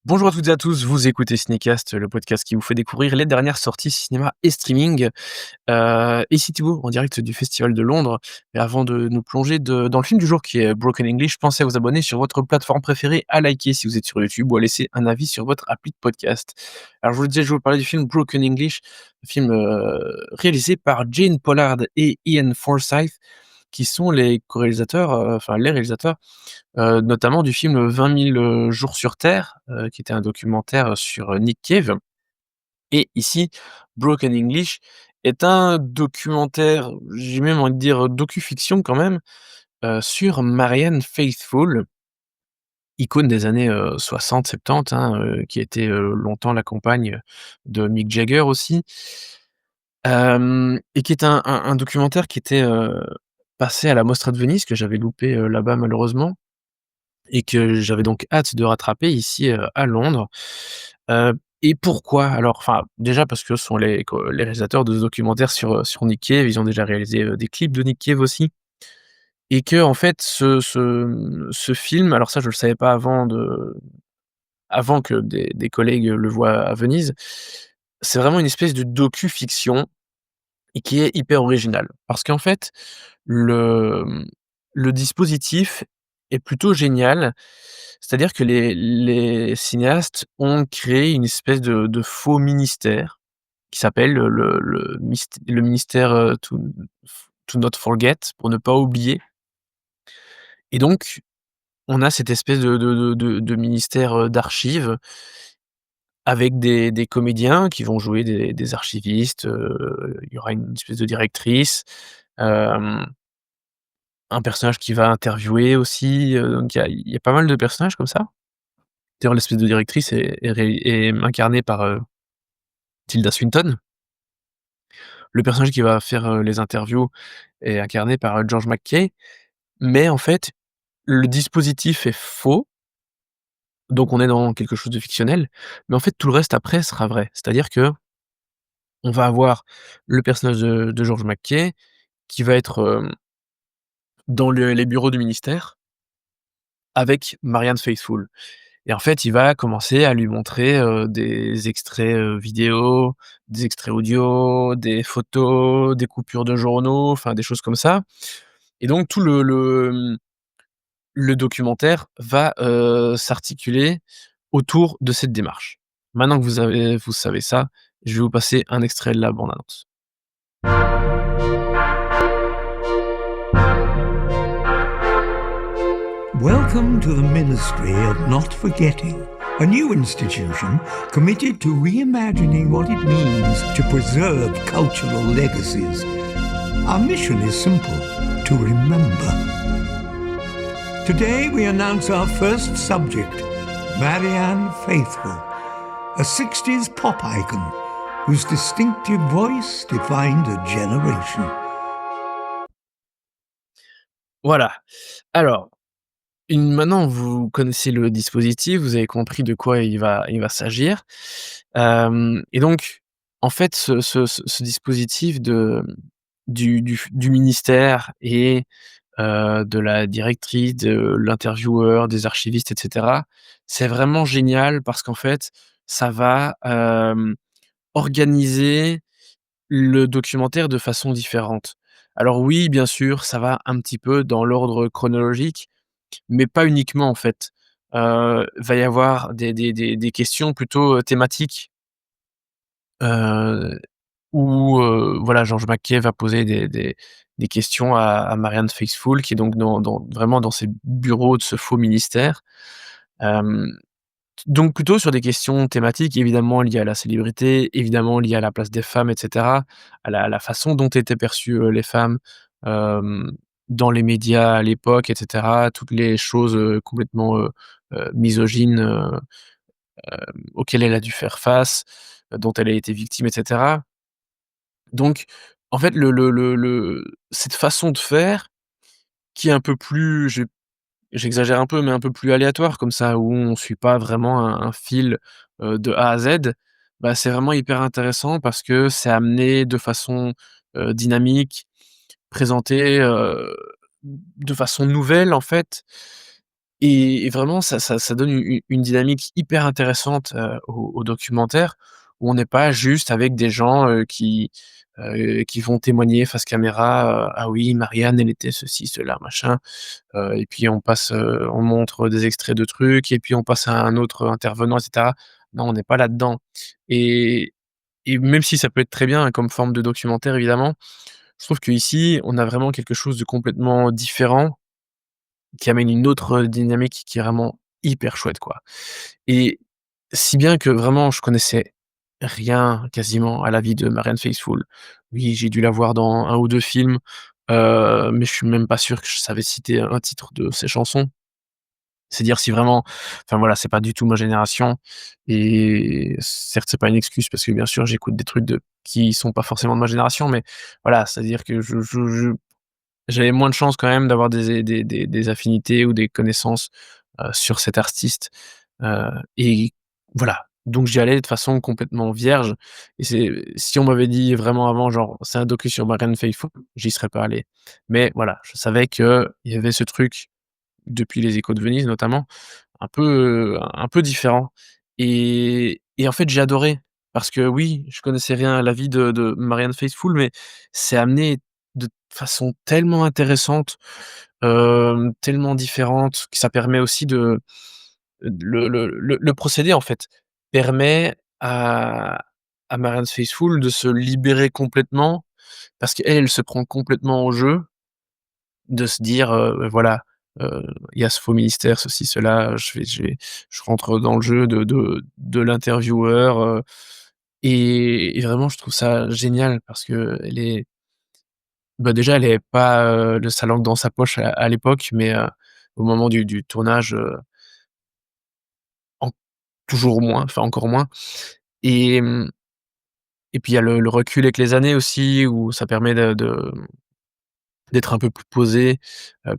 Bonjour à toutes et à tous, vous écoutez Cinécast, le podcast qui vous fait découvrir les dernières sorties cinéma et streaming. Ici Thibaut, en direct du Festival de Londres. Et avant de nous plonger dans le film du jour qui est Broken English, pensez à vous abonner sur votre plateforme préférée, à liker si vous êtes sur YouTube ou à laisser un avis sur votre appli de podcast. Alors je vous le disais, je vais vous parler du film Broken English, un film réalisé par Jane Pollard et Ian Forsyth, qui sont les co-réalisateurs, enfin les réalisateurs notamment du film 20 000 jours sur terre, qui était un documentaire sur Nick Cave. Et ici, Broken English est un documentaire, j'ai même envie de dire docu-fiction quand même, sur Marianne Faithfull, icône des années 60-70, hein, qui a été longtemps la compagne de Mick Jagger aussi. Et qui est un documentaire qui était passé à la Mostra de Venise, que j'avais loupé là-bas malheureusement. Et que j'avais donc hâte de rattraper ici, à Londres. Et pourquoi? Alors, enfin, déjà parce que ce sont les réalisateurs de ce documentaire sur Nick Cave. Ils ont déjà réalisé, des clips de Nick Cave aussi, et qu'en fait ce film, alors ça je le savais pas avant que des collègues le voient à Venise. C'est vraiment une espèce de docu-fiction et qui est hyper original. Parce qu'en fait, le, le dispositif est plutôt génial. C'est-à-dire que les cinéastes ont créé une espèce de faux ministère qui s'appelle le ministère, To Not Forget, pour ne pas oublier. Et donc, on a cette espèce de ministère, d'archives, avec des comédiens qui vont jouer des archivistes. Il y aura une espèce de directrice, hem, un personnage qui va interviewer aussi, donc il y a pas mal de personnages comme ça. D'ailleurs, l'espèce de directrice est incarnée par, Tilda Swinton. Le personnage qui va faire, les interviews est incarné par, George McKay. Mais en fait, le dispositif est faux, donc on est dans quelque chose de fictionnel, mais en fait tout le reste après sera vrai. C'est-à-dire qu'on va avoir le personnage de George McKay qui va être, dans les bureaux du ministère avec Marianne Faithfull. Et en fait, il va commencer à lui montrer, des extraits, vidéo, des extraits audio, des photos, des coupures de journaux, enfin des choses comme ça. Et donc tout le documentaire va, s'articuler autour de cette démarche. Maintenant que vous savez ça, je vais vous passer un extrait de la bande annonce. Welcome to the Ministry of Not Forgetting, a new institution committed to reimagining what it means to preserve cultural legacies. Our mission is simple: to remember. Today we announce our first subject, Marianne Faithfull, a 60s pop icon whose distinctive voice defined a generation. Voilà. Alors, maintenant vous connaissez le dispositif, vous avez compris de quoi il va s'agir. Et donc, en fait, ce dispositif du ministère et de la directrice, de l'intervieweur, des archivistes et cetera, c'est vraiment génial parce qu'en fait, ça va, organiser le documentaire de façon différente. Alors oui, bien sûr, ça va un petit peu dans l'ordre chronologique, mais pas uniquement en fait. Va y avoir des questions plutôt, thématiques, heu, où, voilà, George Mackay va poser des questions à Marianne Faithfull, qui est donc vraiment dans ses bureaux de ce faux ministère. Hem, donc plutôt sur des questions thématiques évidemment liées à la célébrité, évidemment liées à la place des femmes et cetera, à la façon dont étaient perçues, les femmes, hem, dans les médias à l'époque et cetera. Toutes les choses, complètement, misogynes, auxquelles elle a dû faire face, dont elle a été victime et cetera. Donc en fait, cette façon de faire qui est un peu plus, j'exagère un peu, mais un peu plus aléatoire comme ça, où on suit pas vraiment un fil, de A à Z, bah, c'est vraiment hyper intéressant parce que c'est amené de façon, dynamique, présenté, de façon nouvelle en fait. et vraiment ça donne une dynamique hyper intéressante, au documentaire, où on n'est pas juste avec des gens, qui vont témoigner face caméra, «Ah oui, Marianne, elle était ceci, cela, machin», et puis on montre des extraits de trucs et puis on passe à un autre intervenant et cetera. Non, on n'est pas là-dedans, et même si ça peut être très bien, hein, comme forme de documentaire évidemment, je trouve qu'ici, on a vraiment quelque chose de complètement différent, qui amène une autre dynamique qui est vraiment hyper chouette, quoi, et si bien que vraiment je connaissais rien quasiment à la vie de Marianne Faithfull. Oui, j'ai dû la voir dans un ou 2 films, mais je suis même pas sûr que je savais citer un titre de ses chansons. C'est dire si vraiment, enfin voilà, c'est pas du tout ma génération, et certes, c'est pas une excuse parce que bien sûr, j'écoute des trucs qui sont pas forcément de ma génération, mais voilà, c'est-à-dire que j'avais moins de chances quand même d'avoir des affinités ou des connaissances, sur cet artiste, et voilà. Donc j'y allais de façon complètement vierge, et si on m'avait dit vraiment avant, genre: «C'est un docu sur Marianne Faithfull», j'y serais pas allé. Mais voilà, je savais qu'il y avait ce truc, depuis Les Échos de Venise notamment, un peu différent, et en fait, j'ai adoré parce que oui, je connaissais rien à la vie de Marianne Faithfull, mais c'est amené de façon tellement intéressante, tellement différente, que ça permet aussi le procédé, en fait, permet à Marianne Faithfull de se libérer complètement parce qu'elle, elle se prend complètement au jeu, de se dire, voilà, heu, il y a ce faux ministère, ceci, cela, je rentre dans le jeu de l'intervieweur, et vraiment je trouve ça génial parce qu'elle est, bah, déjà elle avait pas, le sa langue dans sa poche à l'époque, mais au moment du tournage, en toujours moins, enfin encore moins, et et puis il y a le recul avec les années aussi où ça permet d'être un peu plus posé,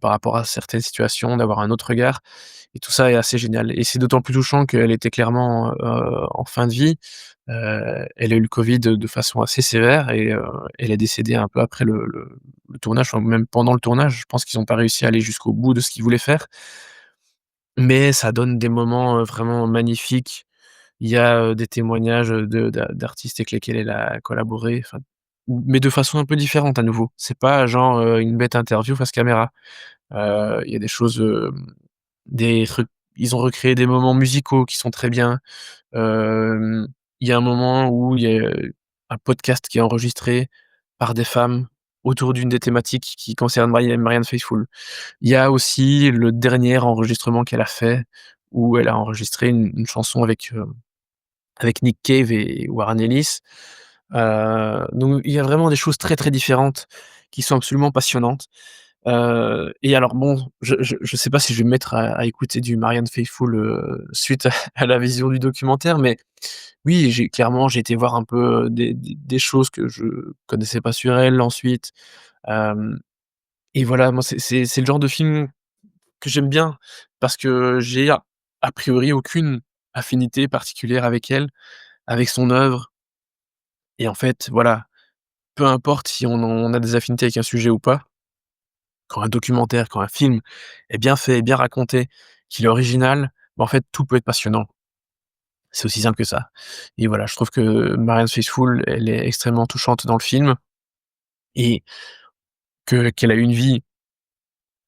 par rapport à certaines situations, d'avoir un autre regard, et tout ça est assez génial, et c'est d'autant plus touchant qu'elle était clairement, en fin de vie. Elle a eu le covid de façon assez sévère, et elle est décédée un peu après le tournage, enfin même pendant le tournage. Je pense qu'ils ont pas réussi à aller jusqu'au bout de ce qu'ils voulaient faire, mais ça donne des moments, vraiment magnifiques. Il y a, des témoignages, d'artistes avec lesquels elle a collaboré, enfin, mais de façon un peu différente à nouveau. C'est pas genre, une bête interview face caméra. Il y a des choses, des trucs, ils ont recréé des moments musicaux qui sont très bien. Hem, il y a un moment où il y a, un podcast qui est enregistré par des femmes autour d'une des thématiques qui concerne Marianne Faithfull. Il y a aussi le dernier enregistrement qu'elle a fait, où elle a enregistré une chanson avec Nick Cave et Warren Ellis. Donc il y a vraiment des choses très, très différentes qui sont absolument passionnantes. Et alors bon, je sais pas si je vais me mettre à écouter du Marianne Faithfull, suite à la vision du documentaire, mais oui, j'ai été voir un peu, des choses que je connaissais pas sur elle ensuite. Hem Et voilà, moi c'est le genre de film que j'aime bien parce que j'ai a priori aucune affinité particulière avec elle, avec son œuvre, et en fait, voilà, peu importe si on a des affinités avec un sujet ou pas, quand un documentaire, quand un film est bien fait, est bien raconté, qu'il est original, bah, en fait, tout peut être passionnant. C'est aussi simple que ça, et voilà, je trouve que Marianne Faithfull, elle est extrêmement touchante dans le film, et qu'elle a eu une vie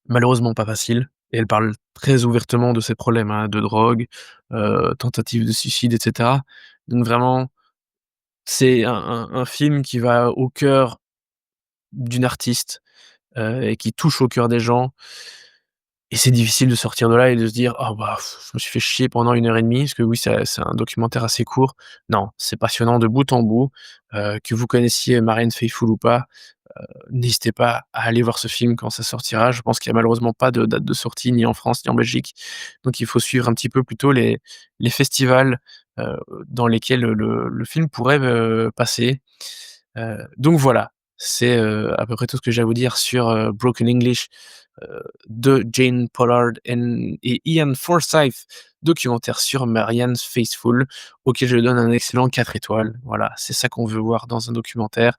malheureusement pas facile, et elle parle très ouvertement de ses problèmes, hein, de drogue, tentative de suicide et cetera. Donc vraiment, c'est un film qui va au cœur d'une artiste, et qui touche au cœur des gens, et c'est difficile de sortir de là et de se dire: «Oh bah, je me suis fait chier pendant 1 heure et demie», parce que oui, c'est un documentaire assez court. Non, c'est passionnant de bout en bout, que vous connaissiez Marianne Faithfull ou pas. N'hésitez pas à aller voir ce film quand ça sortira. Je pense qu'il y a malheureusement pas de date de sortie ni en France ni en Belgique, donc il faut suivre un petit peu plutôt les festivals, heu, dans lesquels le film pourrait, passer. Donc voilà, c'est, à peu près tout ce que j'ai à vous dire sur, Broken English, de Jane Pollard et Ian Forsyth, documentaire sur Marianne Faithfull, auquel je donne un excellent 4 étoiles. Voilà, c'est ça qu'on veut voir dans un documentaire.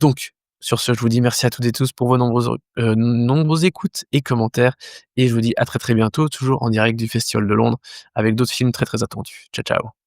Donc Sur ce, je vous dis merci à toutes et tous pour vos nombreuses écoutes et commentaires et je vous dis à très, très bientôt, toujours en direct du Festival de Londres avec d'autres films très, très attendus. Ciao, ciao.